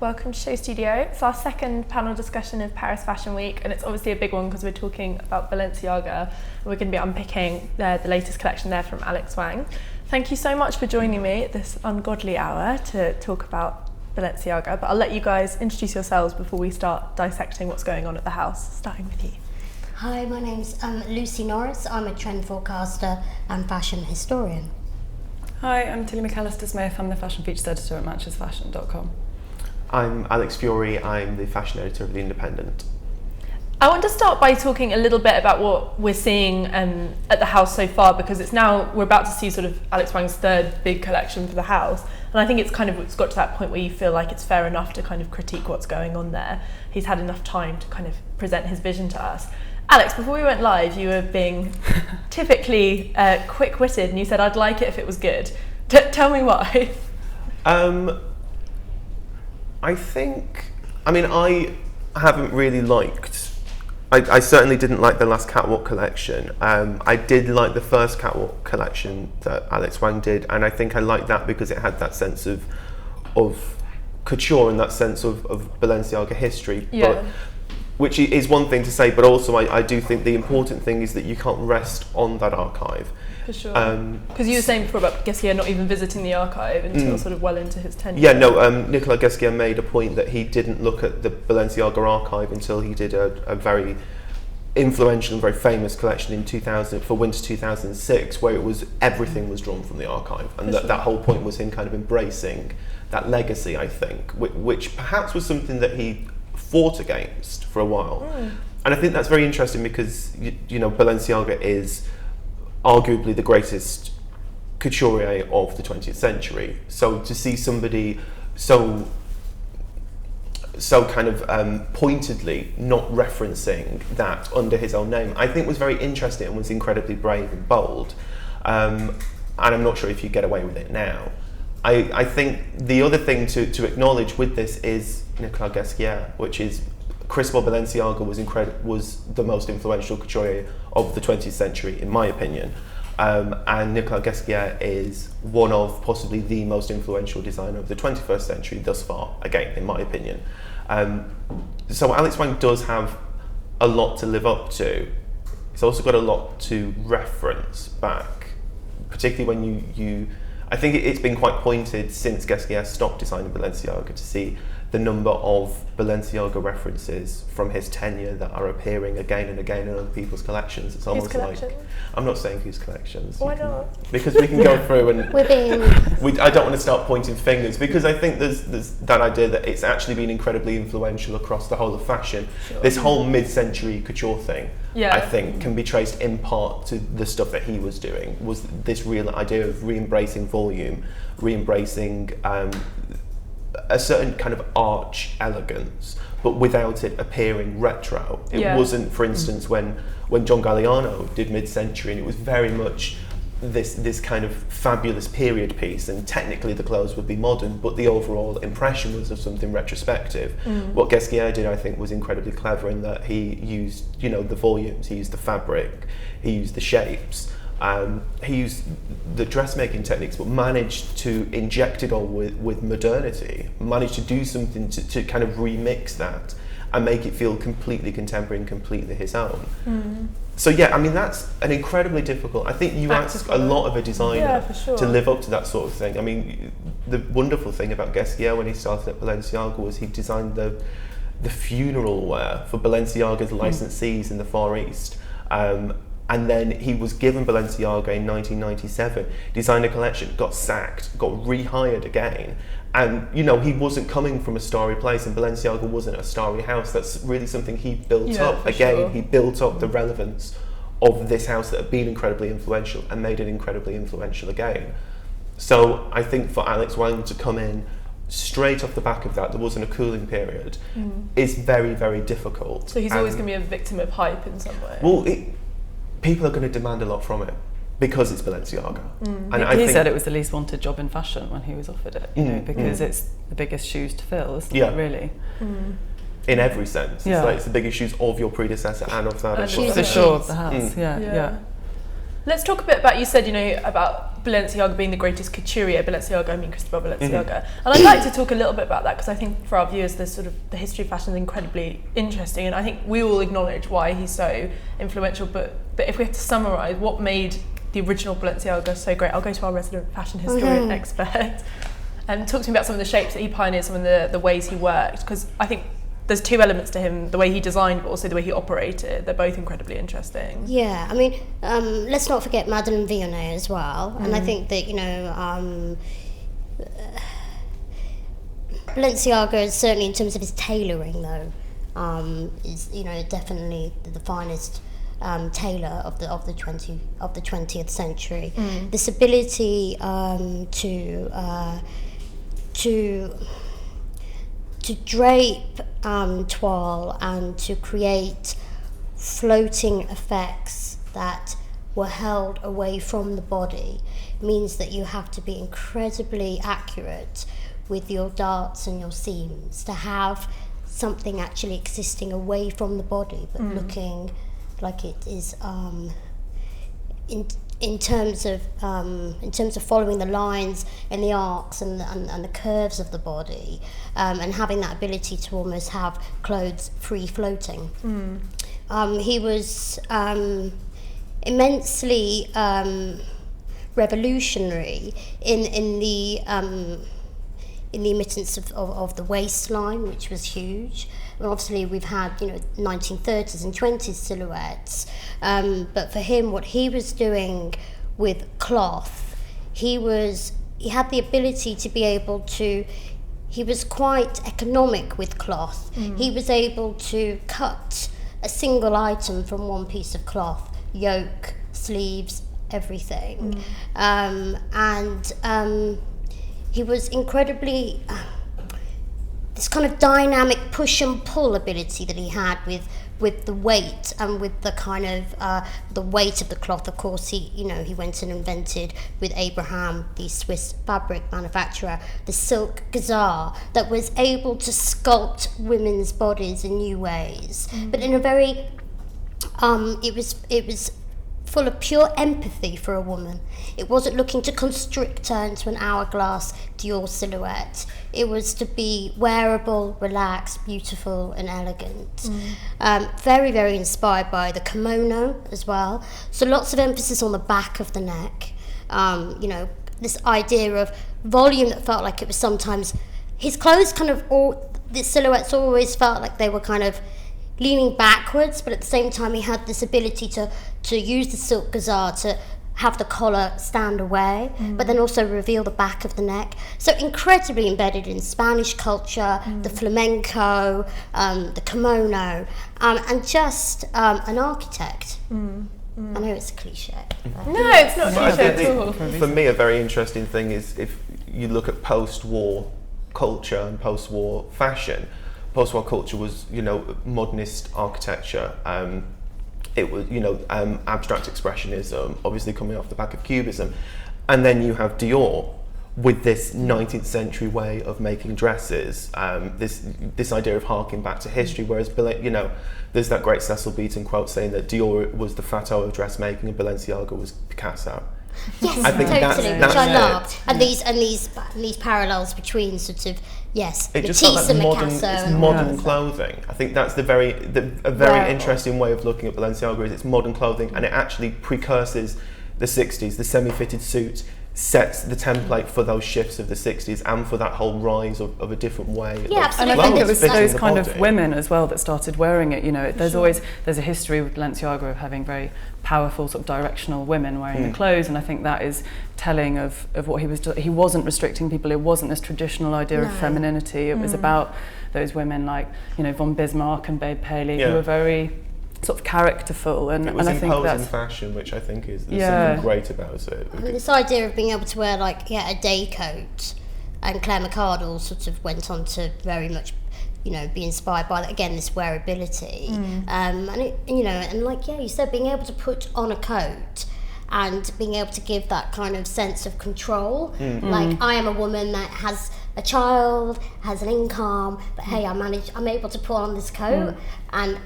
welcome to Show Studio. It's our second panel discussion of Paris Fashion Week, and it's obviously a big one because we're talking about Balenciaga. We're going to be unpicking the latest collection there from Alex Wang. Thank you so much for joining me at this ungodly hour to talk about Balenciaga, but I'll let you guys introduce yourselves before we start dissecting what's going on at the house, starting with you. Hi, my name's Lucy Norris. I'm a trend forecaster and fashion historian. Hi, I'm Tilly Macalister-Smith. I'm the fashion features editor at MatchesFashion.com. I'm Alex Fury. I'm the fashion editor of The Independent. I want to start by talking a little bit about what we're seeing at the house so far, because we're about to see sort of Alex Wang's third big collection for the house, and I think it's got to that point where you feel like it's fair enough to kind of critique what's going on there. He's had enough time to kind of present his vision to us. Alex, before we went live, you were being typically quick-witted, and you said, I'd like it if it was good. Tell me why. I haven't really liked, I certainly didn't like the last Catwalk collection. I did like the first Catwalk collection that Alex Wang did, and I think I liked that because it had that sense of couture and that sense of Balenciaga history. Yeah. But, which is one thing to say, but also I do think the important thing is that you can't rest on that archive. For sure. Because you were saying before about Ghesquière not even visiting the archive until sort of well into his tenure. Yeah, no, Nicolas Ghesquière made a point that he didn't look at the Balenciaga archive until he did a very influential and very famous collection in 2000 for winter 2006, where everything was drawn from the archive, and that whole point was him kind of embracing that legacy, I think, which perhaps was something that he fought against for a while. And I think that's very interesting because you know Balenciaga is arguably the greatest couturier of the 20th century. So to see somebody so kind of pointedly not referencing that under his own name, I think was very interesting and was incredibly brave and bold. And I'm not sure if you get away with it now. I think the other thing to acknowledge with this is Nicolas Ghesquière, which is Cristobal Balenciaga was the most influential couturier of the 20th century, in my opinion. And Nicolas Ghesquière is one of possibly the most influential designer of the 21st century thus far, again, in my opinion. So Alex Wang does have a lot to live up to. He's also got a lot to reference back, particularly when you I think it's been quite pointed since Ghesquière stopped designing Balenciaga to see the number of Balenciaga references from his tenure that are appearing again and again in other people's collections. It's almost like, I'm not saying whose collections. Why not? Because we can go through and I don't want to start pointing fingers, because I think there's that idea that it's actually been incredibly influential across the whole of fashion. Sure. This whole mid-century couture thing, I think, can be traced in part to the stuff that he was doing, was this real idea of re-embracing volume, re-embracing a certain kind of arch elegance, but without it appearing retro. It wasn't, for instance, when John Galliano did mid-century, and it was very much this kind of fabulous period piece, and technically the clothes would be modern, but the overall impression was of something retrospective. What Ghesquière did, I think, was incredibly clever in that he used, the volumes, he used the fabric, he used the shapes, he used the dressmaking techniques, but managed to inject it all with modernity, managed to do something to kind of remix that and make it feel completely contemporary and completely his own. So yeah, I mean, that's an incredibly difficult, I think you ask a lot of a designer to live up to that sort of thing. I mean, the wonderful thing about Ghesquière when he started at Balenciaga was he designed the funeral wear for Balenciaga's licensees in the Far East. And then he was given Balenciaga in 1997, designed a collection, got sacked, got rehired again. And, he wasn't coming from a starry place, and Balenciaga wasn't a starry house. That's really something he built up. Again, sure. He built up the relevance of this house that had been incredibly influential and made it incredibly influential again. So I think for Alex Wang to come in straight off the back of that, there wasn't a cooling period, is very, very difficult. So he's always going to be a victim of hype in some way. Well, people are going to demand a lot from it because it's Balenciaga. And he said it was the least wanted job in fashion when he was offered it, because it's the biggest shoes to fill, isn't it, really? In every sense. It's like it's the biggest shoes of your predecessor and of that as well. For sure, of the house, yeah. Let's talk a bit about, you said, about Balenciaga being the greatest couturier, Balenciaga, I mean Cristobal Balenciaga. And I'd like to talk a little bit about that, because I think for our viewers, the history of fashion is incredibly interesting, and I think we all acknowledge why he's so influential. But if we have to summarise what made the original Balenciaga so great, I'll go to our resident fashion historian expert and talk to me about some of the shapes that he pioneered, some of the ways he worked, because I think there's two elements to him, the way he designed but also the way he operated. They're both incredibly interesting. Yeah, I mean, let's not forget Madeleine Vionnet as well. And I think that, Balenciaga is certainly, in terms of his tailoring though, is definitely the finest tailor of the 20th century. This ability to drape toile and to create floating effects that were held away from the body means that you have to be incredibly accurate with your darts and your seams to have something actually existing away from the body but looking like it is in terms of following the lines and the arcs and the curves of the body, and having that ability to almost have clothes free floating. He was immensely revolutionary in the emittance of the waistline, which was huge. And obviously we've had 1930s and 20s silhouettes, but for him, what he was doing with cloth, he had the ability to be able to, he was quite economic with cloth. He was able to cut a single item from one piece of cloth, yoke, sleeves, everything. He was incredibly this kind of dynamic push and pull ability that he had with the weight and with the kind of the weight of the cloth. Of course, he went and invented with Abraham, the Swiss fabric manufacturer, the silk gazelle that was able to sculpt women's bodies in new ways, but in a very it was full of pure empathy for a woman. It wasn't looking to constrict her into an hourglass Dior silhouette. It was to be wearable, relaxed, beautiful and elegant. Very, very inspired by the kimono as well. So lots of emphasis on the back of the neck. This idea of volume that felt like it was sometimes, his clothes the silhouettes always felt like they were kind of leaning backwards, but at the same time he had this ability to use the silk gazelle to have the collar stand away, but then also reveal the back of the neck. So incredibly embedded in Spanish culture, the flamenco, the kimono, and just an architect. I know it's a cliche. No, it's not a cliche at all. For me, a very interesting thing is if you look at post-war culture and post-war fashion. Post-war culture was, modernist architecture. It was, abstract expressionism, obviously coming off the back of Cubism, and then you have Dior with this 19th century way of making dresses. This idea of harking back to history. Whereas, there's that great Cecil Beaton quote saying that Dior was the Fato of dressmaking and Balenciaga was Picasso. Yes, I think totally, that's which I love. it. And these parallels between sort of it just felt like it's modern clothing. I think that's a very interesting way of looking at Balenciaga. Is it's modern clothing, and it actually precurses the 60s. The semi-fitted suit sets the template for those shifts of the 60s and for that whole rise of a different way. Yeah, and I think it was those kind of women as well that started wearing it. There's a history with Balenciaga of having very powerful sort of directional women wearing the clothes, and I think that is telling of what he was doing. He wasn't restricting people. It wasn't this traditional idea of femininity. It was about those women like von Bismarck and Babe Paley who were very sort of characterful, and I think that's fashion, which I think is something great about it. And this idea of being able to wear a day coat, and Claire McCardell sort of went on to very much be inspired by again this wearability, and like you said, being able to put on a coat and being able to give that kind of sense of control. Like, I am a woman that has a child, has an income, but hey, I'm able to put on this coat and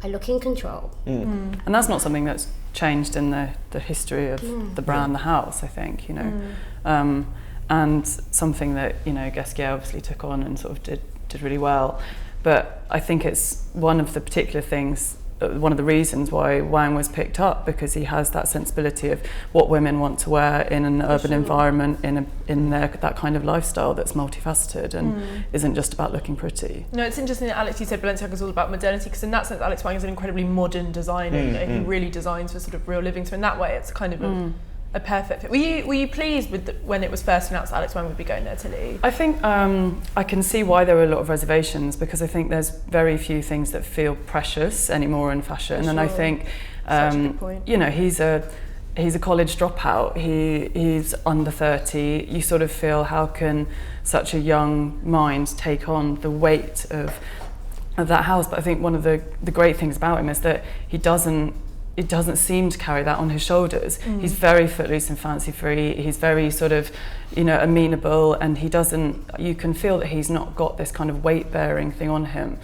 I look in control. And that's not something that's changed in the history of the brand, the house, I think, you know. And something that, you know, Gasquier obviously took on and sort of did really well. But I think it's one of the particular things, one of the reasons why Wang was picked up, because he has that sensibility of what women want to wear in an urban environment, in that kind of lifestyle that's multifaceted and isn't just about looking pretty. No, it's interesting that Alex, you said Balenciaga is all about modernity, because in that sense Alex Wang is an incredibly modern designer. You know, he really designs for sort of real living. So in that way it's kind of a perfect fit. Were you pleased with when it was first announced that Alex Wang would be going there to Lee? I think I can see why there were a lot of reservations, because I think there's very few things that feel precious anymore in fashion. Sure. And I think Such a good point. you know, he's a college dropout. He's under 30. You sort of feel, how can such a young mind take on the weight of that house? But I think one of the great things about him is that it doesn't seem to carry that on his shoulders. He's very footloose and fancy free. He's very sort of, you know, amenable, and you can feel that he's not got this kind of weight bearing thing on him.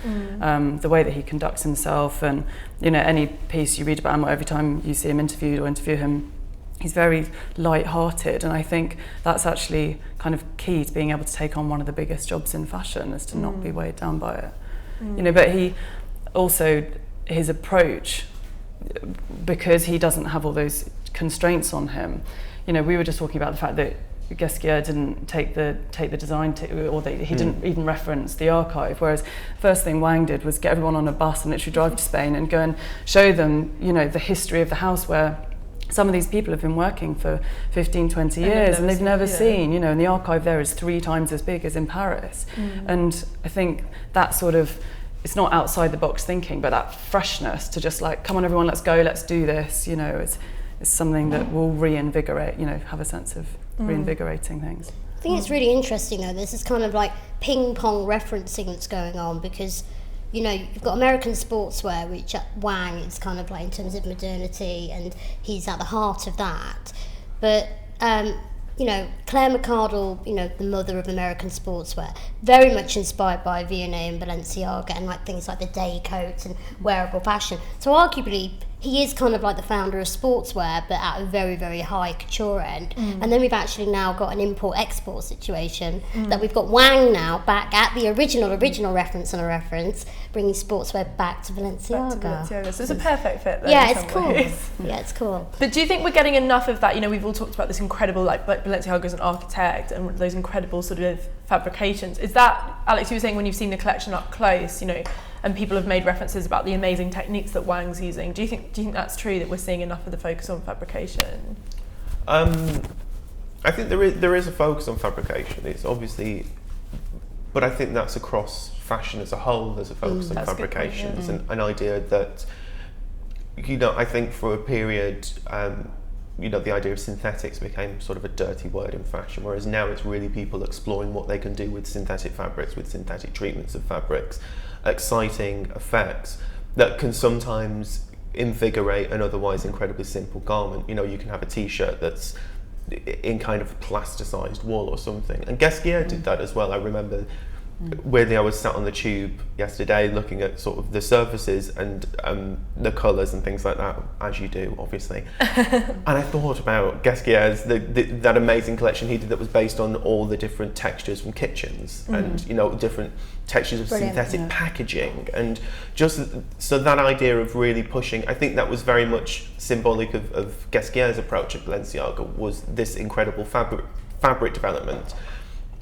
The way that he conducts himself, and, you know, any piece you read about him, or every time you see him interviewed or interview him, he's very light-hearted, and I think that's actually kind of key to being able to take on one of the biggest jobs in fashion, is to not be weighed down by it. You know, but he also, his approach, because he doesn't have all those constraints on him. You know, we were just talking about the fact that Gasquier didn't take the design he didn't even reference the archive, whereas first thing Wang did was get everyone on a bus and literally drive to Spain and go and show them, you know, the history of the house, where some of these people have been working for 15, 20 years and they've never seen, you know, and the archive there is 3 times as big as in Paris. And I think that sort of, it's not outside the box thinking, but that freshness to just like, come on everyone, let's go, let's do this, you know, it's something that will reinvigorate, you know, have a sense of reinvigorating things. I think it's really interesting though, this is kind of like ping pong referencing that's going on, because, you know, you've got American sportswear, which Wang is kind of like in terms of modernity, and he's at the heart of that. But you know, Claire McCardell, you know, the mother of American sportswear, very much inspired by V&A and Balenciaga, and like things like the day coats and wearable fashion. So arguably, he is kind of like the founder of sportswear, but at a very, very high couture end. And then we've actually now got an import-export situation, that we've got Wang now back at the original reference on a reference, bringing sportswear back to Balenciaga. So it's a perfect fit there. Yeah, it's cool. Yeah, it's cool. But do you think we're getting enough of that? You know, we've all talked about this incredible, like Balenciaga as an architect and those incredible sort of fabrications. Is that, Alex, you were saying when you've seen the collection up close, you know, and people have made references about the amazing techniques that Wang's using. Do you think that's true, that we're seeing enough of the focus on fabrication? I think there is a focus on fabrication. It's obviously, but I think that's across fashion as a whole. There's a focus on fabrication. It's an idea that, you know, I think for a period, you know, the idea of synthetics became sort of a dirty word in fashion, whereas now it's really people exploring what they can do with synthetic fabrics, with synthetic treatments of fabrics, exciting effects that can sometimes invigorate an otherwise incredibly simple garment. You know, you can have a t-shirt that's in kind of plasticized wool or something, and Gasquier did that as well. I remember weirdly, I was sat on the tube yesterday looking at sort of the surfaces and the colours and things like that, as you do, obviously. And I thought about Gasquier's, that amazing collection he did that was based on all the different textures from kitchens and, you know, different textures of synthetic packaging. And just so that idea of really pushing, I think that was very much symbolic of Gasquier's approach at Balenciaga, was this incredible fabric development.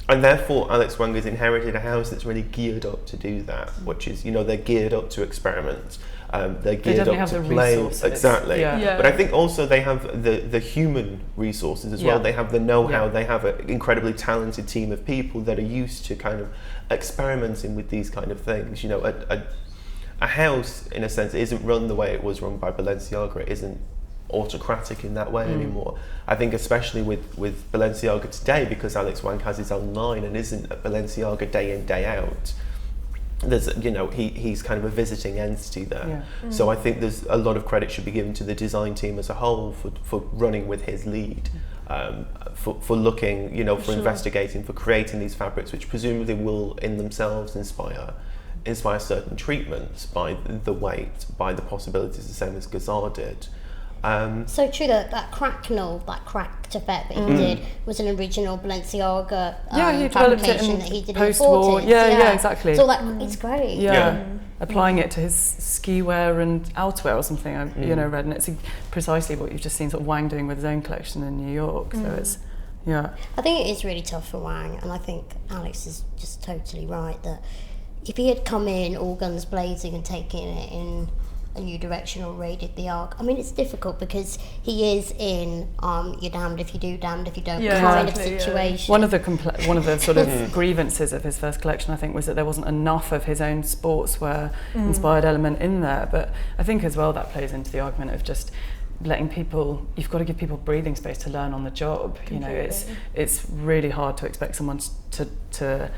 And therefore, Alex Wang has inherited a house that's really geared up to do that, which is, you know, they're geared up to experiment. They're geared up to play. Resources. Exactly. Yeah. But I think also they have the human resources as well. They have the know-how. They have an incredibly talented team of people that are used to kind of experimenting with these kind of things. You know, a house, in a sense, isn't run the way it was run by Balenciaga. It isn't autocratic in that way anymore. I think especially with Balenciaga today, because Alex Wang has his own line and isn't at Balenciaga day in, day out, there's, you know, he's kind of a visiting entity there. So I think there's a lot of credit should be given to the design team as a whole for running with his lead, for looking, you know, for investigating, for creating these fabrics which presumably will in themselves inspire inspire certain treatments by the weight, by the possibilities, the same as Gazar did. So true that cracked effect that he did was an original Balenciaga he developed it fabrication that he did in the post-war. 40s. Yeah, exactly. So it's great. Yeah. Applying it to his ski wear and outerwear or something, I've read, and it's precisely what you've just seen sort of Wang doing with his own collection in New York. So it's, I think it is really tough for Wang, and I think Alex is just totally right that if he had come in all guns blazing and taken it in a new direction or raided the Ark, I mean, it's difficult because he is in you're damned if you do, damned if you don't kind of situation. One of the sort of grievances of his first collection, I think, was that there wasn't enough of his own sportswear inspired element in there. But I think as well that plays into the argument of just letting people, you've got to give people breathing space to learn on the job. Completely. It's really hard to expect someone to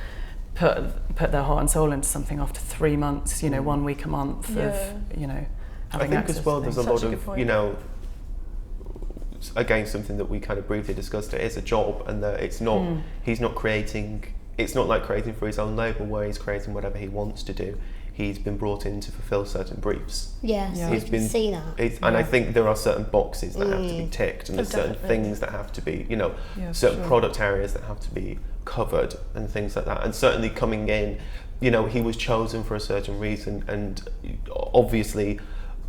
put their heart and soul into something after 3 months, 1 week a month of, having I think as well there's a lot of, again, something that we kind of briefly discussed, it is a job, and that it's not, he's not creating, it's not like creating for his own label where he's creating whatever he wants to do. He's been brought in to fulfill certain briefs. Yes, he's been see that. And I think there are certain boxes that have to be ticked, and there's certain things that have to be, certain product areas that have to be covered and things like that. And certainly coming in, he was chosen for a certain reason, and obviously,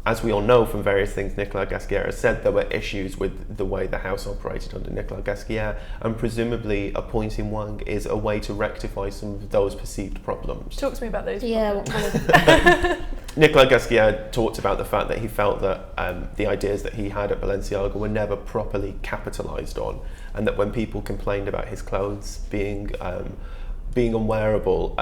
as we all know from various things Nicolas Ghesquière has said, there were issues with the way the house operated under Nicolas Ghesquière, and presumably appointing Wang is a way to rectify some of those perceived problems. Talk to me about those problems. What kind of... Nicolas Ghesquière talked about the fact that he felt that the ideas that he had at Balenciaga were never properly capitalised on, and that when people complained about his clothes being unwearable,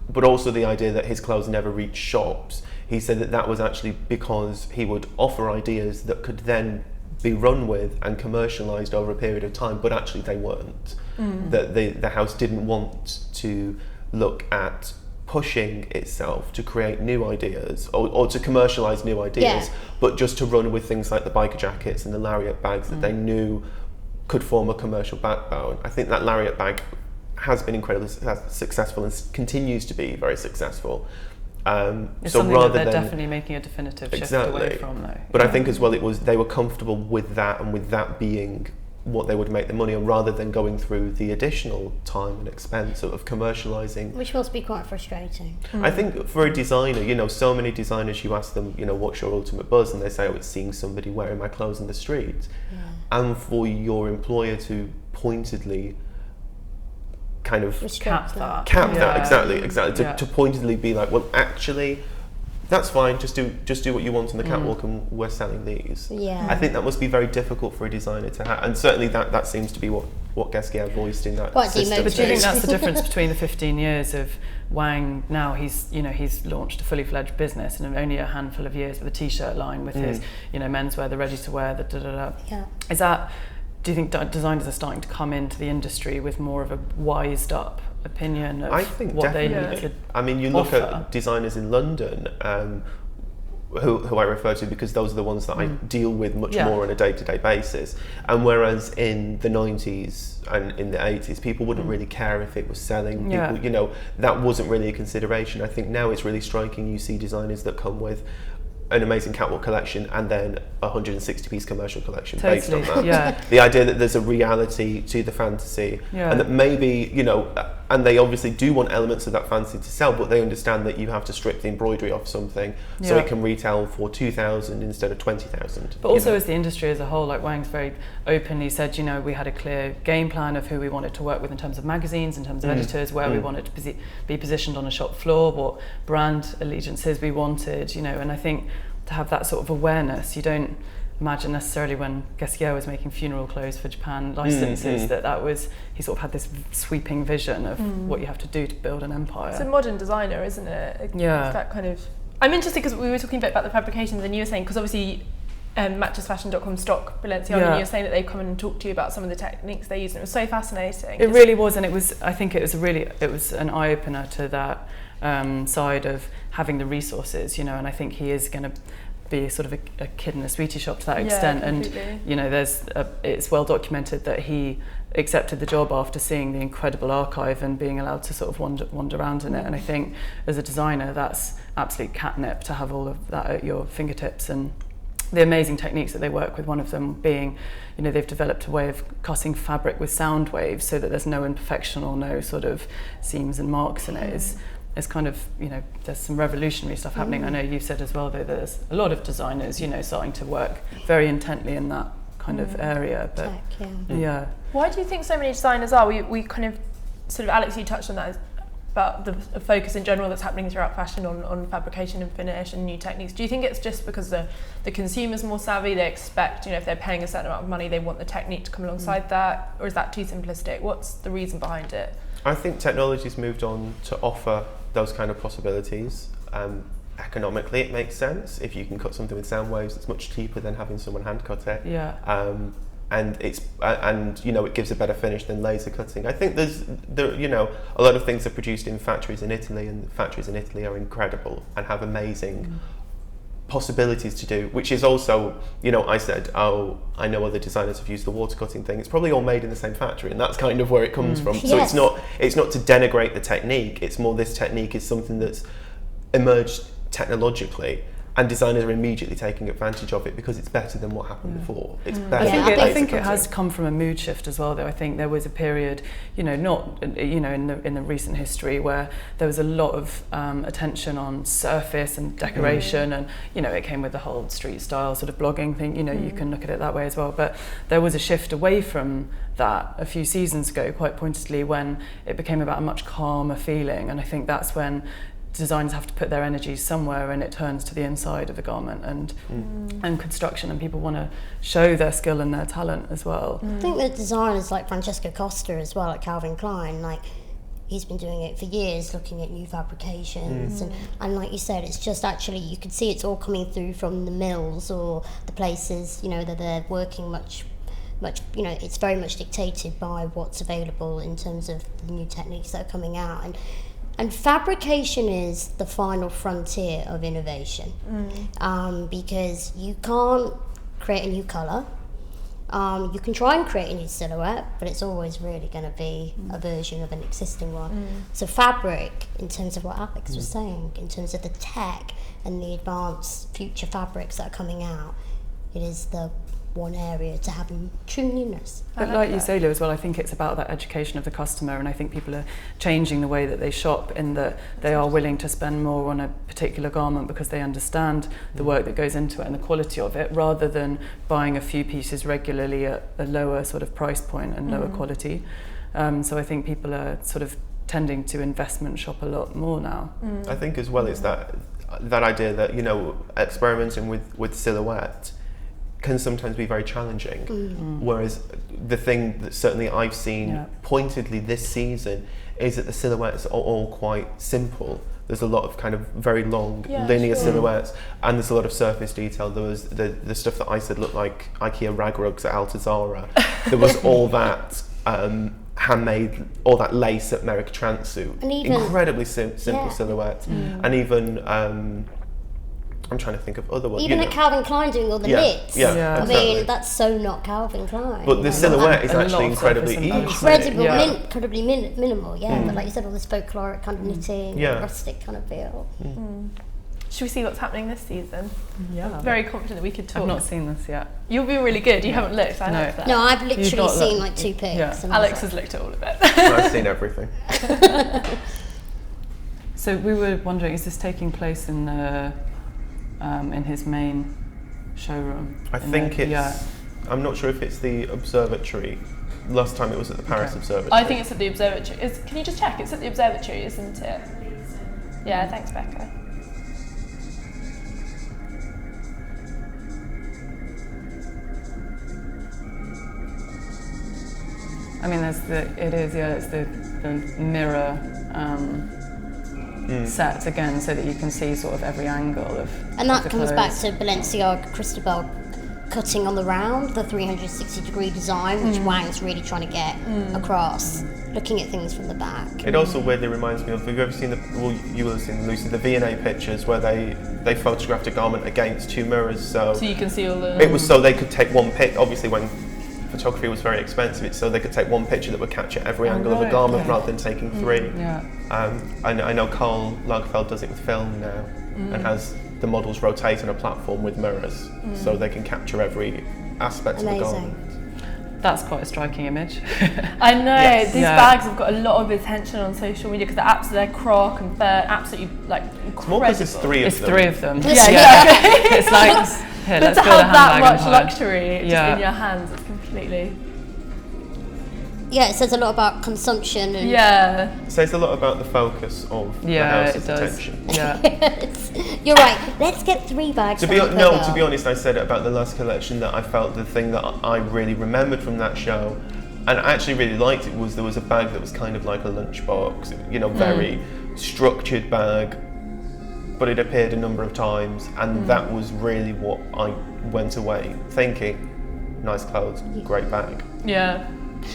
but also the idea that his clothes never reached shops, he said that was actually because he would offer ideas that could then be run with and commercialised over a period of time, but actually they weren't. That the house didn't want to look at pushing itself to create new ideas or to commercialise new ideas, but just to run with things like the biker jackets and the lariat bags that they knew could form a commercial backbone. I think that lariat bag has been incredibly successful and continues to be very successful. It's so something rather that they're definitely making a definitive shift away from, though. But I think as well they were comfortable with that, and with that being what they would make the money on, rather than going through the additional time and expense of commercialising. Which must be quite frustrating. I think for a designer, so many designers, you ask them, what's your ultimate buzz, and they say, it's seeing somebody wearing my clothes in the street. And for your employer to pointedly kind of cap that, exactly to pointedly be like, well, actually that's fine, just do what you want on the catwalk, and we're selling these. I think that must be very difficult for a designer to have, and certainly that seems to be what Ghesquière voiced in that system. But do you think that's the difference between the 15 years of Wang? Now he's launched a fully fledged business in only a handful of years with a t-shirt line, with his menswear, the ready to wear, the is that, do you think designers are starting to come into the industry with more of a wised up opinion of what they need to I mean, you look at designers in London who I refer to because those are the ones that I deal with much more on a day-to-day basis, and whereas in the 90s and in the 80s people wouldn't really care if it was selling, people, that wasn't really a consideration. I think now it's really striking. You see designers that come with an amazing catwalk collection and then a 160-piece commercial collection based on that. The idea that there's a reality to the fantasy, and that maybe, and they obviously do want elements of that fantasy to sell, but they understand that you have to strip the embroidery off something so it can retail for 2,000 instead of 20,000. But also as the industry as a whole, like Wang's very openly said, we had a clear game plan of who we wanted to work with in terms of magazines, in terms of editors, where we wanted to be positioned on a shop floor, what brand allegiances we wanted, and I think to have that sort of awareness, you don't imagine necessarily when Ghesquière was making funeral clothes for Japan licenses that was, he sort of had this sweeping vision of what you have to do to build an empire. It's a modern designer, isn't it? It's that kind of... I'm interested because we were talking a bit about the fabrications, and you were saying, because obviously matchesfashion.com stock Balenciaga, and you were saying that they've come and talked to you about some of the techniques they use, and it was so fascinating. It really was, and I think it was an eye-opener to that side of having the resources, and I think he is going to be sort of a kid in a sweetie shop to that extent. Completely. And it's well documented that he accepted the job after seeing the incredible archive and being allowed to sort of wander around in it. And I think as a designer, that's absolute catnip to have all of that at your fingertips, and the amazing techniques that they work with, one of them being, you know, they've developed a way of cutting fabric with sound waves so that there's no imperfection or no sort of seams and marks in it. It's kind of, you know, there's some revolutionary stuff happening. I know you've said as well, though, there's a lot of designers, you know, starting to work very intently in that kind of area. But Tech, Why do you think so many designers are? We kind of, sort of, Alex, you touched on that, about the focus in general that's happening throughout fashion on fabrication and finish and new techniques. Do you think it's just because the consumer's more savvy, they expect, you know, if they're paying a certain amount of money, they want the technique to come alongside that, or is that too simplistic? What's the reason behind it? I think technology's moved on to offer those kind of possibilities. Economically, it makes sense. If you can cut something with sound waves, it's much cheaper than having someone hand cut it. And it's and you know, it gives a better finish than laser cutting. I think you know, a lot of things are produced in factories in Italy, and the factories in Italy are incredible and have amazing possibilities to do, which is also, you know, I said, oh, I know other designers have used the water cutting thing. It's probably all made in the same factory, and that's kind of where it comes from. So it's not to denigrate the technique. It's more, this technique is something that's emerged technologically, and designers are immediately taking advantage of it because it's better than what happened before. It's better. I think it has come from a mood shift as well, though. I think there was a period, you know, in the recent history, where there was a lot of attention on surface and decoration, and, you know, it came with the whole street style sort of blogging thing. You know, you can look at it that way as well. But there was a shift away from that a few seasons ago, quite pointedly, when it became about a much calmer feeling. And I think that's when designers have to put their energies somewhere, and it turns to the inside of the garment and construction, and people want to show their skill and their talent as well. I think the designers like Francesco Costa as well at Calvin Klein, like, he's been doing it for years, looking at new fabrications, and like you said, it's just actually, you can see it's all coming through from the mills or the places, you know, that they're working much, you know, it's very much dictated by what's available in terms of the new techniques that are coming out. And fabrication is the final frontier of innovation, because you can't create a new colour. You can try and create a new silhouette, but it's always really going to be a version of an existing one. So fabric, in terms of what Alex was saying, in terms of the tech and the advanced future fabrics that are coming out, it is the one area to have true newness. But like you say, Lou, as well, I think it's about that education of the customer, and I think people are changing the way that they shop, in that they are willing to spend more on a particular garment because they understand the work that goes into it and the quality of it, rather than buying a few pieces regularly at a lower sort of price point and lower quality. So I think people are sort of tending to investment shop a lot more now. I think as well it's that idea that, you know, experimenting with silhouette can sometimes be very challenging, whereas the thing that certainly I've seen pointedly this season is that the silhouettes are all quite simple. There's a lot of kind of very long linear silhouettes, and there's a lot of surface detail. There was the stuff that I said looked like IKEA rag rugs at Altazara. There was all that handmade, all that lace at Merrick Transuit, and even incredibly simple silhouettes, and even I'm trying to think of other ones. Even at Calvin Klein doing all the knits. I mean, that's so not Calvin Klein. But the silhouette is actually incredibly easy. Incredibly minimal, But like you said, all this folkloric kind of knitting, rustic kind of feel. Should we see what's happening this season? Yeah. I'm very confident that we could talk. I've not seen this yet. You'll be really good. You haven't looked. I know that. No, I've literally seen like 2 pics. Yeah. Alex has looked at all of it. I've seen everything. So we were wondering, is this taking place in the in his main showroom? I think it's. I'm not sure if it's the observatory. Last time it was at the Paris Observatory. I think it's at the observatory. Can you just check? It's at the observatory, isn't it? Yeah. Thanks, Becca. I mean, it's the mirror set again, so that you can see sort of every angle of. And that comes back to Balenciaga Cristobal cutting on the round, the 360-degree design, which Wang's really trying to get across, looking at things from the back. It also weirdly reminds me of, have you ever seen you will have seen, Lucy, the V&A pictures where they photographed a garment against 2 mirrors, so you can see all the. It was so they could take one pic. Obviously, when photography was very expensive. It's so they could take one picture that would capture every angle of a garment rather than taking three. I know Karl Lagerfeld does it with film now and has the models rotate on a platform with mirrors so they can capture every aspect of the garment. That's quite a striking image. I know, these bags have got a lot of attention on social media because they're croc and they're absolutely like incredible. It's more because there's three of them. It's like, here, but let's to build a have that handbag much empire. luxury just in your hands, it's completely... Yeah, it says a lot about consumption. And it says a lot about the focus of the house's attention. You're right. Let's get 3 bags. To be honest, I said it about the last collection that I felt the thing that I really remembered from that show, and I actually really liked it, was there was a bag that was kind of like a lunchbox, you know, very structured bag, but it appeared a number of times, and that was really what I went away thinking. Nice clothes, great bag. Yeah.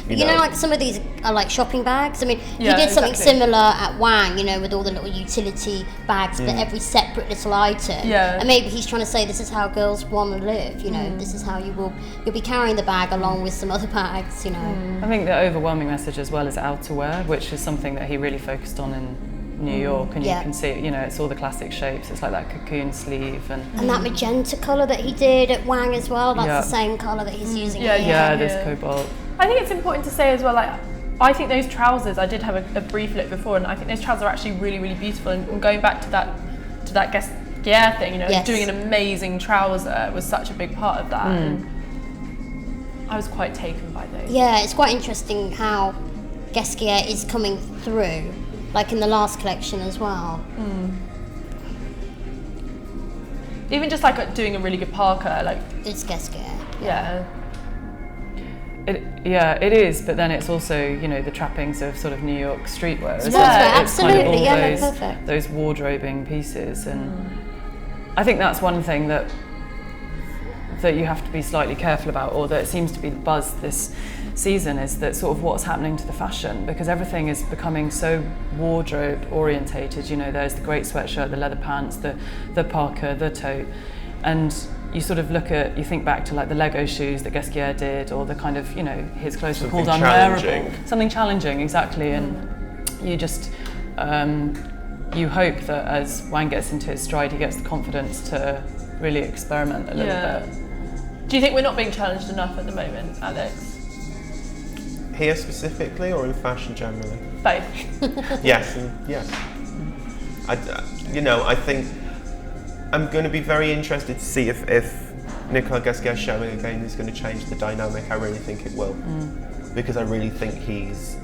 You know, like some of these are like shopping bags. I mean, he did something similar at Wang, you know, with all the little utility bags, but every separate little item. Yeah. And maybe he's trying to say this is how girls want to live, you know, this is how you'll be carrying the bag along with some other bags, you know. I think the overwhelming message as well is outerwear, which is something that he really focused on in New York, and you can see it, you know, it's all the classic shapes. It's like that cocoon sleeve and that magenta colour that he did at Wang as well, that's the same colour that he's using here. This cobalt. I think it's important to say as well, like, I think those trousers, I did have a brief look before, and I think those trousers are actually really, really beautiful, and going back to that Gasquier thing, you know, doing an amazing trouser was such a big part of that, and I was quite taken by those. Yeah, it's quite interesting how Gasquier is coming through, like in the last collection as well. Even just like doing a really good parka, like... It's Gasquier. Yeah. It is, but then it's also, you know, the trappings of sort of New York streetwear as well. Yeah, it's absolutely, kind of all perfect. those wardrobing pieces, and I think that's one thing that you have to be slightly careful about, or that seems to be the buzz this season, is that sort of what's happening to the fashion, because everything is becoming so wardrobe orientated. You know, there's the great sweatshirt, the leather pants, the parka, the tote, and you sort of you think back to like the Lego shoes that Gasquier did, or the kind of, you know, his clothes were called unwearable. Something challenging, exactly. And you just, you hope that as Wang gets into his stride, he gets the confidence to really experiment a little bit. Do you think we're not being challenged enough at the moment, Alex? Here specifically, or in fashion generally? Both. Yes. I think I'm going to be very interested to see if Nicolas Gasquier's showing again is going to change the dynamic. I really think it will, because I really think he's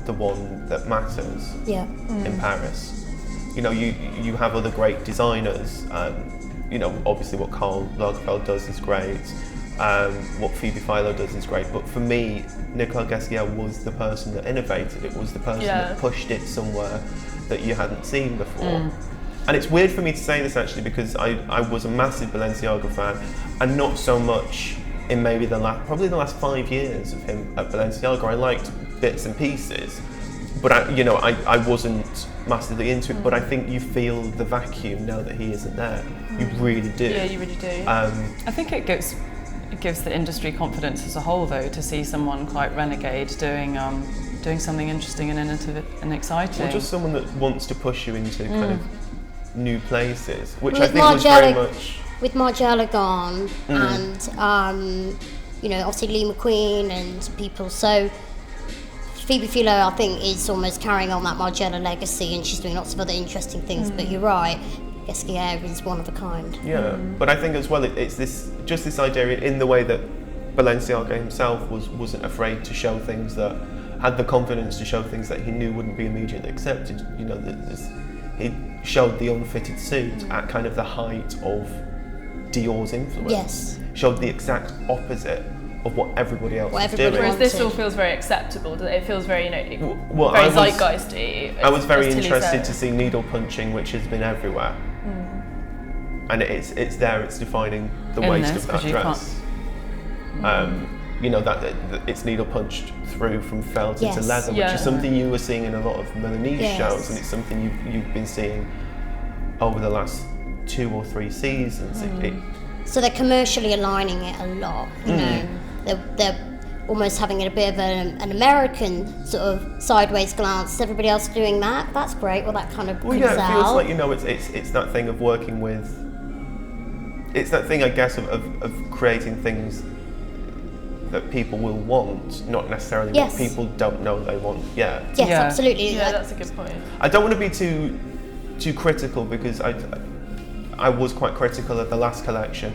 the one that matters in Paris. You know, you have other great designers. You know, obviously what Karl Lagerfeld does is great. What Phoebe Philo does is great. But for me, Nicolas Gasquier was the person that innovated. It was the person that pushed it somewhere that you hadn't seen before. And it's weird for me to say this actually, because I was a massive Balenciaga fan, and not so much in maybe probably the last 5 years of him at Balenciaga. I liked bits and pieces, but I wasn't massively into it. But I think you feel the vacuum now that he isn't there. You really do. Yeah, you really do. I think it gives the industry confidence as a whole, though, to see someone quite renegade doing something interesting and innovative and exciting. Or just someone that wants to push you into kind of new places, which I think was very much... With Margiela gone, and you know, obviously Lee McQueen and people, so Phoebe Philo, I think, is almost carrying on that Margiela legacy, and she's doing lots of other interesting things, but you're right, Gasquier is one of a kind. Yeah, but I think as well it's this idea in the way that Balenciaga himself wasn't afraid to show things, that had the confidence to show things that he knew wouldn't be immediately accepted. You know, he showed the unfitted suit at kind of the height of Dior's influence. Yes. Showed the exact opposite of what everybody else was doing. Whereas this all feels very acceptable. It feels very, very zeitgeisty. I was very interested to see needle punching, which has been everywhere. And it's there, it's defining the waist of that dress. You know, that it's needle punched through from felt into leather, which is something you were seeing in a lot of Milanese shows, and it's something you've been seeing over the last 2 or 3 seasons. So they're commercially aligning it a lot, you know. They're almost having a bit of an American sort of sideways glance. Is everybody else doing that? That's great. Well, that kind of well, yeah, it feels like, you know, it's that thing of working with. It's that thing, I guess, of creating things that people will want, not necessarily what people don't know they want yet. Yes, absolutely. Yeah, that's a good point. I don't want to be too critical, because I was quite critical of the last collection,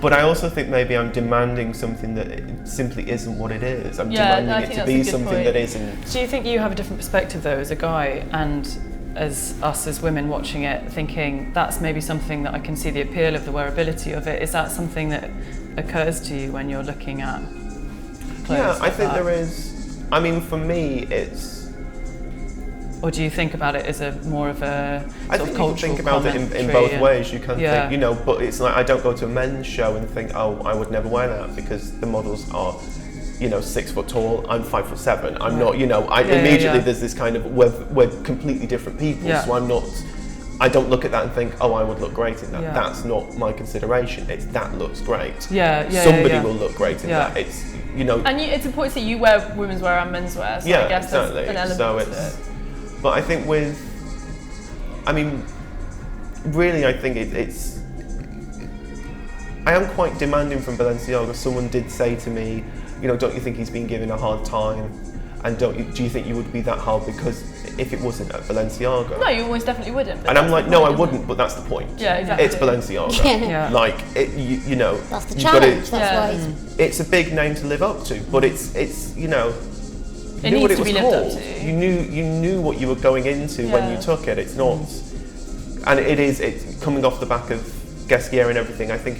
but I also think maybe I'm demanding something that it simply isn't what it is. I'm demanding it to be something that isn't. Do you think you have a different perspective though as a guy and as us as women watching it, thinking that's maybe something that I can see the appeal of the wearability of it? Is that something that occurs to you when you're looking at clothes? Yeah, I think there is. I mean, for me, it's. Or do you think about it as a more of a sort of cultural you can think about it in both ways. You can think, you know, but it's like I don't go to a men's show and think, oh, I would never wear that because the models are, you know, 6 foot tall. I'm 5'7". I'm not, you know. Immediately there's this kind of we're completely different people. So I'm not. I don't look at that and think, oh, I would look great in that. Yeah. That's not my consideration. It's that looks great. Somebody will look great in that. It's, you know. And it's important to say you wear women's wear and men's wear. So I guess exactly. there's an element to it. But I think really I think it's. I am quite demanding from Balenciaga. Someone did say to me, you know, don't you think he's been given a hard time? And do you think you would be that hard because if it wasn't at Balenciaga? No, you almost definitely wouldn't. And I'm like, no, I wouldn't, but that's the point. Yeah, exactly. It's Balenciaga. Like, you know. That's the challenge, that's why it's a big name to live up to, but it's you know, it needs to be lived up to. You knew what you were going into when you took it. It's not, and it's coming off the back of Guesquière and everything. I think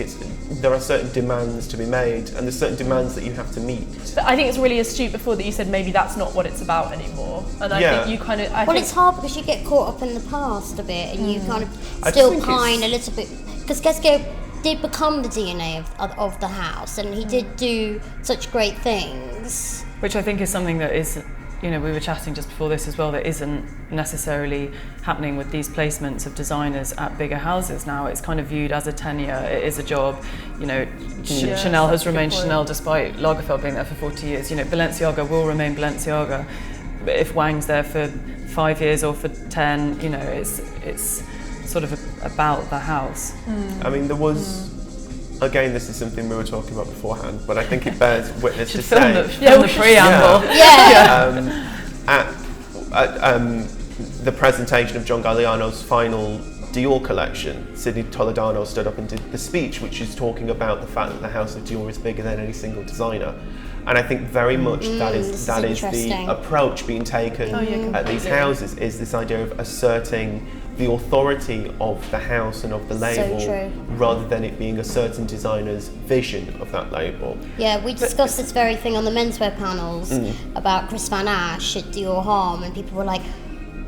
there are certain demands to be made, and there's certain demands that you have to meet. But I think it's really astute before that you said maybe that's not what it's about anymore. And I think you kind of. Well, it's hard because you get caught up in the past a bit, and you kind of still pine a little bit because Guesquière did become the DNA of the house, and he did do such great things. Which I think is something that is, you know, we were chatting just before this as well, that isn't necessarily happening with these placements of designers at bigger houses now. It's kind of viewed as a tenure, it is a job. You know, Chanel has remained Chanel despite Lagerfeld being there for 40 years. You know, Balenciaga will remain Balenciaga. But if Wang's there for 5 years or for 10, you know, it's sort of about the house. I mean, there was... Again, this is something we were talking about beforehand, but I think it bears witness to say... Film the preamble. At the presentation of John Galliano's final Dior collection, Sidney Toledano stood up and did the speech, which is talking about the fact that the house of Dior is bigger than any single designer. And I think very much that is the approach being taken at these houses, is this idea of asserting the authority of the house and of the label, rather than it being a certain designer's vision of that label. Yeah, we discussed this very thing on the menswear panels about Chris Van Ash at Dior Homme, and people were like,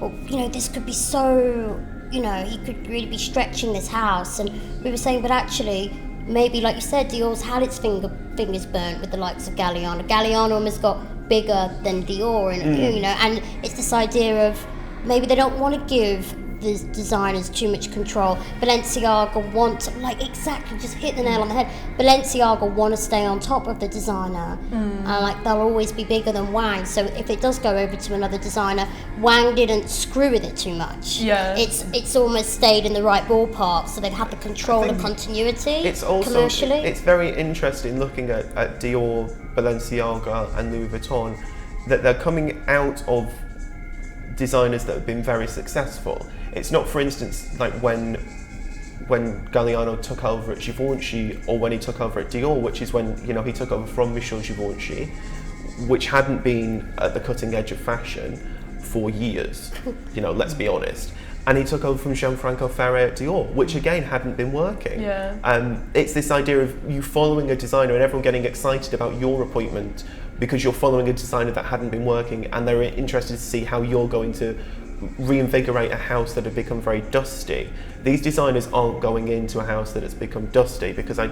well, you know, this could be so, you know, he could really be stretching this house. And we were saying, but actually, maybe, like you said, Dior's had its fingers burnt with the likes of Galliano. Galliano almost got bigger than Dior, and you know, and it's this idea of maybe they don't want to give the designers too much control. Balenciaga want, exactly, just hit the nail on the head. Balenciaga want to stay on top of the designer, and they'll always be bigger than Wang. So if it does go over to another designer, Wang didn't screw with it too much. Yeah, it's almost stayed in the right ballpark. So they've had the control of continuity. It's also commercially. It's very interesting looking at Dior, Balenciaga, and Louis Vuitton, that they're coming out of designers that have been very successful. It's not, for instance, like when Galliano took over at Givenchy, or when he took over at Dior, which is when, you know, he took over from Michel Givenchy, which hadn't been at the cutting edge of fashion for years, you know, let's be honest. And he took over from Gianfranco Ferré at Dior, which again hadn't been working. It's this idea of you following a designer and everyone getting excited about your appointment because you're following a designer that hadn't been working, and they're interested to see how you're going to reinvigorate a house that had become very dusty. These designers aren't going into a house that has become dusty, because I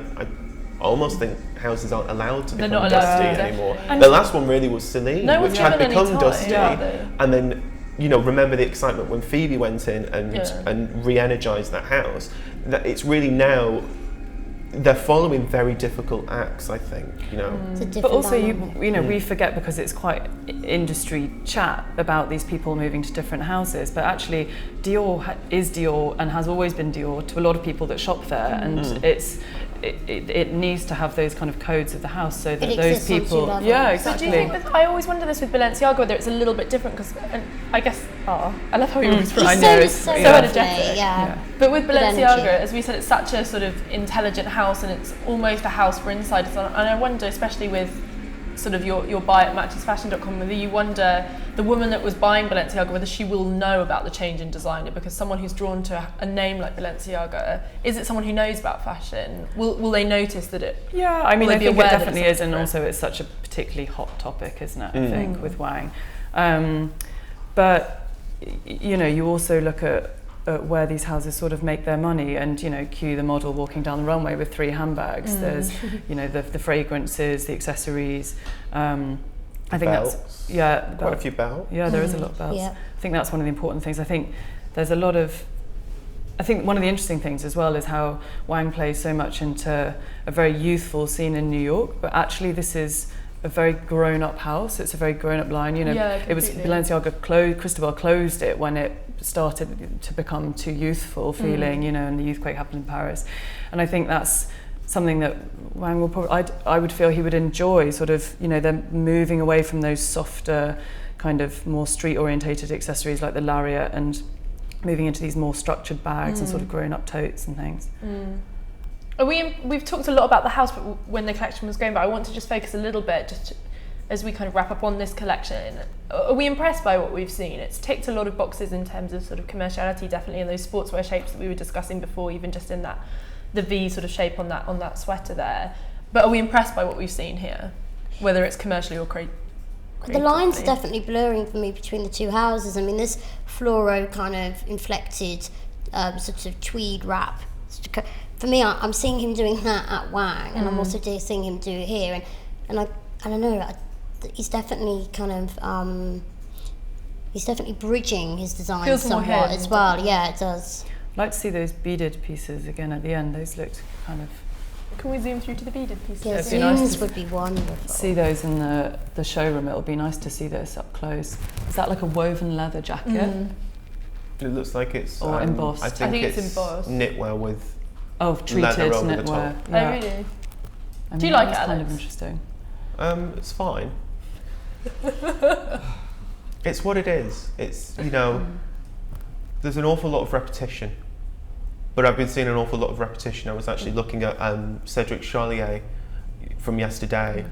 almost think houses aren't allowed to become dusty anymore. The last one really was Celine, which had become dusty, and then, you know, remember the excitement when Phoebe went in and re-energized that house. That it's really now they're following very difficult acts, I think, you know. But also, you know, we forget because it's quite industry chat about these people moving to different houses, but actually Dior is Dior and has always been Dior to a lot of people that shop there, and it needs to have those kind of codes of the house so that those people... Yeah, exactly. But do you think, I always wonder this with Balenciaga, whether it's a little bit different, because I guess, I love how he always I know, it's so energetic. Yeah. But with Balenciaga, as we said, it's such a sort of intelligent house, and it's almost a house for insiders. And I wonder, especially with sort of your buy at matchesfashion.com, whether you wonder the woman that was buying Balenciaga, whether she will know about the change in designer, because someone who's drawn to a name like Balenciaga, is it someone who knows about fashion? Will they notice that it? Yeah, I mean, I think it definitely is, and also it's such a particularly hot topic, isn't it? I think with Wang, but you know, you also look at where these houses sort of make their money, and you know, cue the model walking down the runway with 3 handbags. There's, you know, the fragrances, the accessories. I think belts. That's quite a few belts. Yeah, there is a lot of belts. I think that's one of the important things. I think there's a lot of. I think one of the interesting things as well is how Wang plays so much into a very youthful scene in New York, but actually this is a very grown-up house. It's a very grown-up line. You know, it was Balenciaga Cristobal closed it when it started to become too youthful feeling, you know, and the youthquake happened in Paris. And I think that's something that Wang will probably, I would feel he would enjoy, sort of, you know, them moving away from those softer, kind of more street-orientated accessories like the lariat, and moving into these more structured bags and sort of grown-up totes and things. We've talked a lot about the house, but when the collection was going, but I want to just focus a little bit, just as we kind of wrap up on this collection. Are we impressed by what we've seen? It's ticked a lot of boxes in terms of sort of commerciality, definitely in those sportswear shapes that we were discussing before, even just in that the V sort of shape on that sweater there. But are we impressed by what we've seen here, whether it's commercially or creatively? The lines are definitely blurring for me between the two houses. I mean, this fluoro kind of inflected sort of tweed wrap. For me, I'm seeing him doing that at Wang, and I'm also seeing him do it here. And I don't know, he's definitely kind of, he's definitely bridging his design Feels somewhat as well. Yeah, it does. I'd like to see those beaded pieces again at the end. Those looked kind of... Can we zoom through to the beaded pieces? Yeah, zooms would be wonderful. See those in the showroom. It'll be nice to see this up close. Is that like a woven leather jacket? It looks like it's... Or embossed. I think it's embossed. Knitwear with treated over knitwear. the top. Yeah. Oh, really? Do you like it, Alex? Kind of interesting. It's fine. It's what it is. It's, you know, there's an awful lot of repetition. But I've been seeing an awful lot of repetition. I was actually looking at Cedric Charlier from yesterday.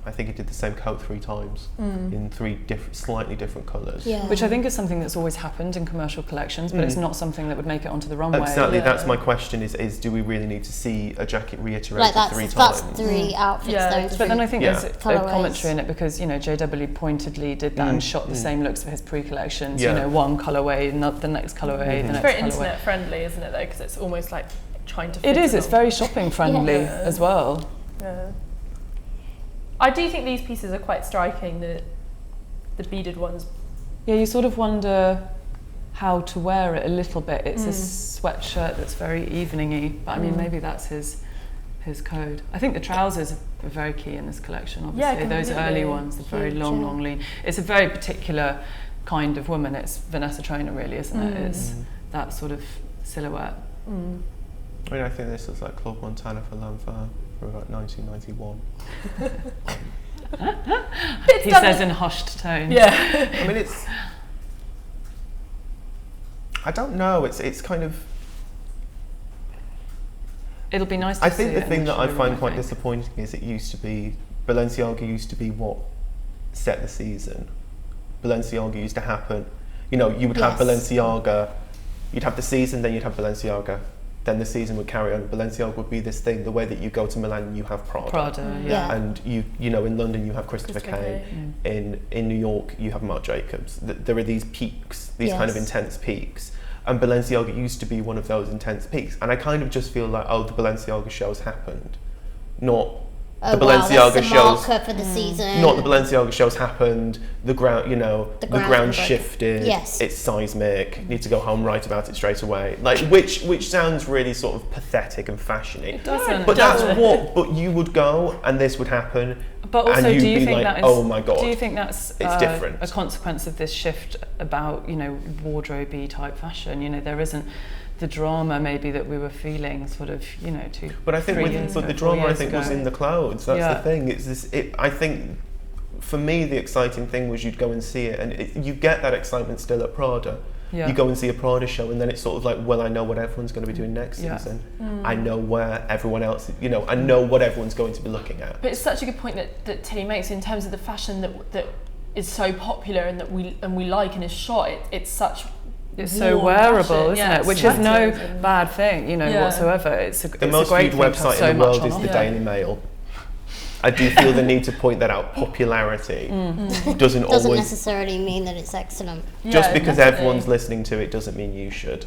I think he did the same coat 3 times in 3 slightly different colours. Yeah. Which I think is something that's always happened in commercial collections, but it's not something that would make it onto the runway. Exactly, that's my question, is do we really need to see a jacket reiterated like 3 times? That's 3 outfits. Yeah. But then I think there's a Colourways. commentary in it, because, you know, JW pointedly did that and shot the same looks for his pre-collections. Yeah. You know, one colourway, not the next colourway, the next colourway. It's very internet friendly, isn't it, though? Because it's almost like trying to fit it is, it's very shopping friendly as well. Yeah. I do think these pieces are quite striking, the beaded ones. Yeah, you sort of wonder how to wear it a little bit. It's a sweatshirt that's very evening-y, but I mean, maybe that's his code. I think the trousers are very key in this collection, obviously. Those early ones, the very long lean. It's a very particular kind of woman. It's Vanessa Traynor, really, isn't it? It's that sort of silhouette. I mean, I think this looks like Claude Montana for Lanvin for about 1991. He says in hushed tones. Yeah. I mean, it's... I don't know, it's kind of... It'll be nice to see. I think the thing that I find quite disappointing is it used to be... Balenciaga used to be what set the season. Balenciaga used to happen... You know, you would have Balenciaga, you'd have the season, then you'd have Balenciaga. Then the season would carry on. Balenciaga would be this thing, the way that you go to Milan, you have Prada. And you know, in London you have Christopher Kane. In New York you have Marc Jacobs. There are these peaks, these kind of intense peaks. And Balenciaga used to be one of those intense peaks. And I kind of just feel like, oh, the Balenciaga show's happened. Not oh, the wow, Balenciaga that's the shows. marker for the season. Not the Balenciaga shows happened. The ground, the ground shifted. Yes. It's seismic. You need to go home, write about it straight away. Like which sounds really sort of pathetic and fashiony. It doesn't. But that's what. But you would go, and this would happen. But also, and you'd do you be think like, that is? Oh my god! Do you think that's it's different. A consequence of this shift about wardrobe-y type fashion? There isn't the drama maybe that we were feeling sort of 2. But I think the drama I think was in the clothes. That's the thing. It's this. I think for me the exciting thing was you'd go and see it, and you get that excitement still at Prada. Yeah. You go and see a Prada show, and then it's sort of like, well, I know what everyone's going to be doing next season. I know where everyone else, I know what everyone's going to be looking at. But it's such a good point that Tilly makes in terms of the fashion that is so popular and that we like and is shot. It's such. It's so wearable, isn't it? Which is no bad thing, whatsoever. It's a most great viewed website so in the world is the Daily Mail. I do feel the need to point that out. Popularity doesn't always necessarily mean that it's excellent. Just because everyone's listening to it doesn't mean you should.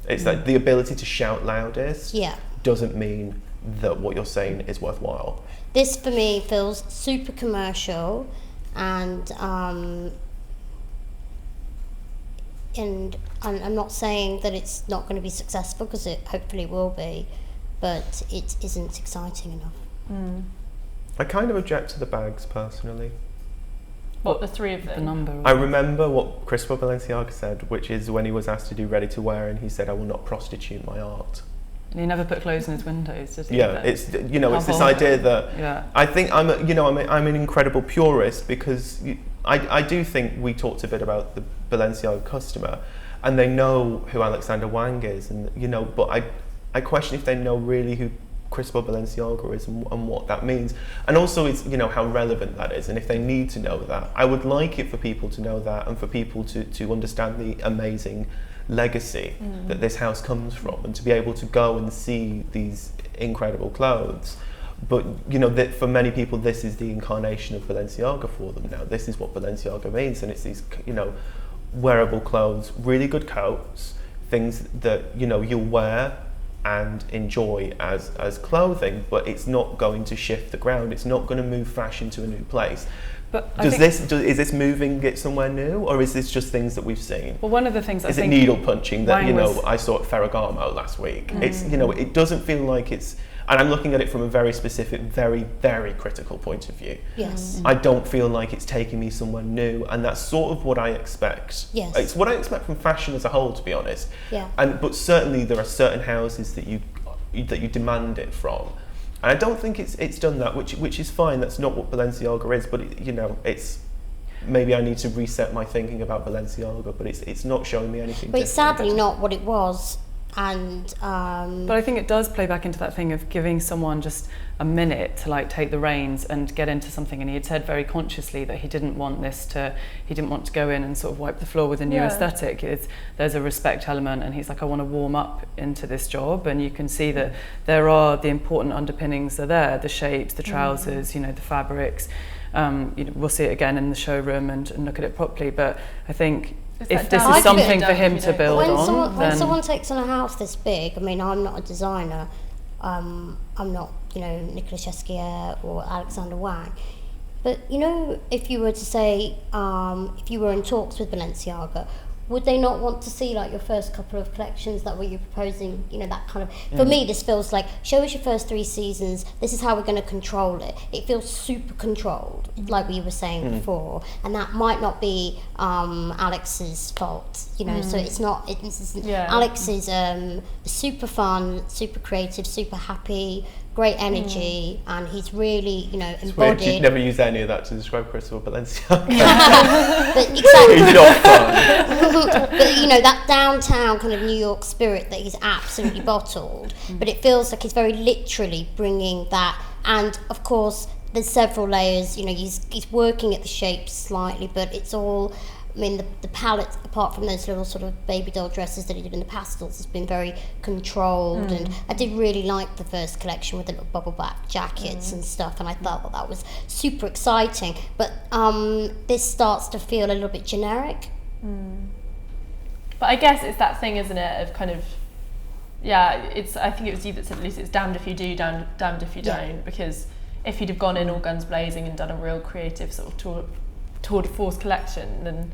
It's like the ability to shout loudest doesn't mean that what you're saying is worthwhile. This for me feels super commercial, and I'm not saying that it's not going to be successful, because it hopefully will be, but it isn't exciting enough. I kind of object to the bags personally. What, the 3 of them? The number. I remember what Christopher Balenciaga said, which is when he was asked to do ready to wear, and he said, "I will not prostitute my art." And he never put clothes in his windows, did he? Yeah, it's it's this idea that I think I'm an incredible purist, because I do think we talked a bit about the Balenciaga customer, and they know who Alexander Wang is, and but I question if they know really who Cristobal Balenciaga is and what that means, and also it's how relevant that is, and if they need to know that. I would like it for people to know that, and for people to understand the amazing legacy that this house comes from, and to be able to go and see these incredible clothes. But that for many people this is the incarnation of Balenciaga for them now. This is what Balenciaga means, and it's these wearable clothes, really good coats, things that you'll wear and enjoy as clothing, but it's not going to shift the ground. It's not going to move fashion to a new place. But is this moving it somewhere new, or is this just things that we've seen? Well, one of the things is it needle punching that I saw at Ferragamo last week. It's it doesn't feel like it's. And I'm looking at it from a very specific, very, very critical point of view. Yes. I don't feel like it's taking me somewhere new, and that's sort of what I expect. Yes. It's what I expect from fashion as a whole, to be honest. Yeah. But certainly there are certain houses that you demand it from, and I don't think it's done that, which is fine. That's not what Balenciaga is, but it's. Maybe I need to reset my thinking about Balenciaga, but it's not showing me anything. But it's sadly not what it was. And but I think it does play back into that thing of giving someone just a minute to take the reins and get into something. And he had said very consciously that he didn't want to go in and sort of wipe the floor with a new aesthetic. There's a respect element, and he's like, I want to warm up into this job, and you can see that there are the important underpinnings are there, the shapes, the trousers, the fabrics. We'll see it again in the showroom and look at it properly. But I think if this is something for him to build on, when someone takes on a house this big, I'm not a designer, I'm not Nicolas Chesquier or Alexander Wang, but if you were to say if you were in talks with Balenciaga, would they not want to see your first couple of collections that you're proposing, that kind of, for me this feels like, show us your first 3 seasons, this is how we're going to control it. It feels super controlled, like we were saying before, and that might not be Alex's fault, so it's not, Alex is super fun, super creative, super happy, great energy, and he's really, embodied. You'd never use any of that to describe Cristobal Balenciaga. But exactly. He's not fun. But that downtown kind of New York spirit that he's absolutely bottled. But it feels like he's very literally bringing that, and of course there's several layers. He's working at the shapes slightly, but it's all. The palette, apart from those little sort of baby doll dresses that he did in the pastels, has been very controlled. And I did really like the first collection with the little bubble back jackets and stuff, and I thought that was super exciting. But this starts to feel a little bit generic. But I guess it's that thing, isn't it, of kind of, I think it was you that said, Lucy, it's damned if you do, damned if you don't, because if he'd have gone in all guns blazing and done a real creative sort of tour de force collection, then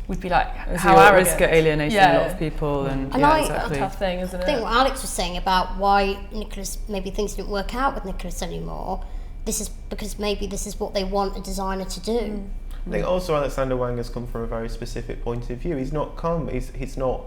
we'd be like, how arrogant. Risk at alienating a lot of people, and that's a tough thing, isn't it? I think what Alex was saying about why Nicholas, maybe things didn't work out with Nicholas anymore, this is because maybe this is what they want a designer to do. I think also Alexander Wang has come from a very specific point of view. He's not he's not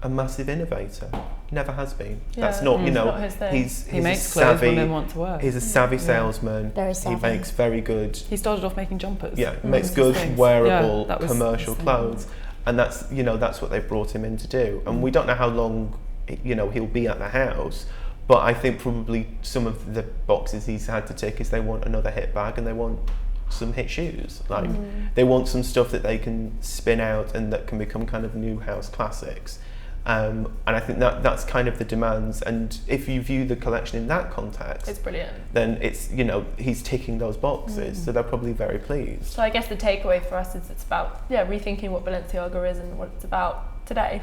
a massive innovator. Never has been. That's not, not his thing. He makes clothes women want to wear. He's a savvy salesman. Very savvy. He makes very good. He started off making jumpers. Yeah, makes good wearable commercial clothes, and that's that's what they brought him in to do. And we don't know how long he'll be at the house, but I think probably some of the boxes he's had to tick is they want another hit bag and they want some hit shoes. Like they want some stuff that they can spin out and that can become kind of new house classics. And I think that's kind of the demands, and if you view the collection in that context, it's brilliant. Then it's he's ticking those boxes, so they're probably very pleased. So I guess the takeaway for us is it's about rethinking what Balenciaga is and what it's about today.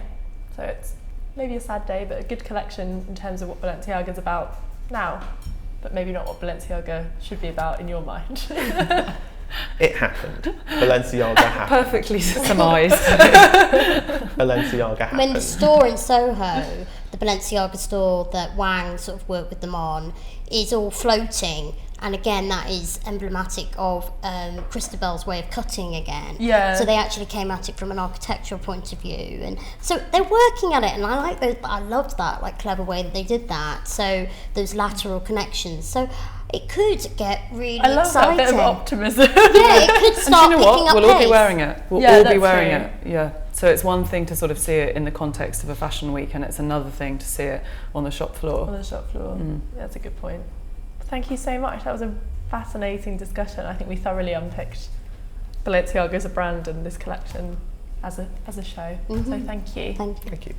So it's maybe a sad day, but a good collection in terms of what Balenciaga is about now, but maybe not what Balenciaga should be about in your mind. It happened. Balenciaga happened. Perfectly surmised. Balenciaga happened. I mean, the store in Soho, the Balenciaga store that Wang sort of worked with them on, is all floating. And again, that is emblematic of Christabel's way of cutting again. Yeah. So they actually came at it from an architectural point of view. And so they're working at it, and I like those. I loved that, clever way that they did that. So those lateral connections. So it could get really exciting. I love that bit of optimism. Yeah, it could start and you know picking what? up We'll all pace. be wearing it. We'll all be wearing it. Yeah. So it's one thing to sort of see it in the context of a fashion week, and it's another thing to see it on the shop floor. On the shop floor. That's a good point. Thank you so much. That was a fascinating discussion. I think we thoroughly unpicked Balenciaga as a brand and this collection as a show. So thank you. Thank you. Thank you.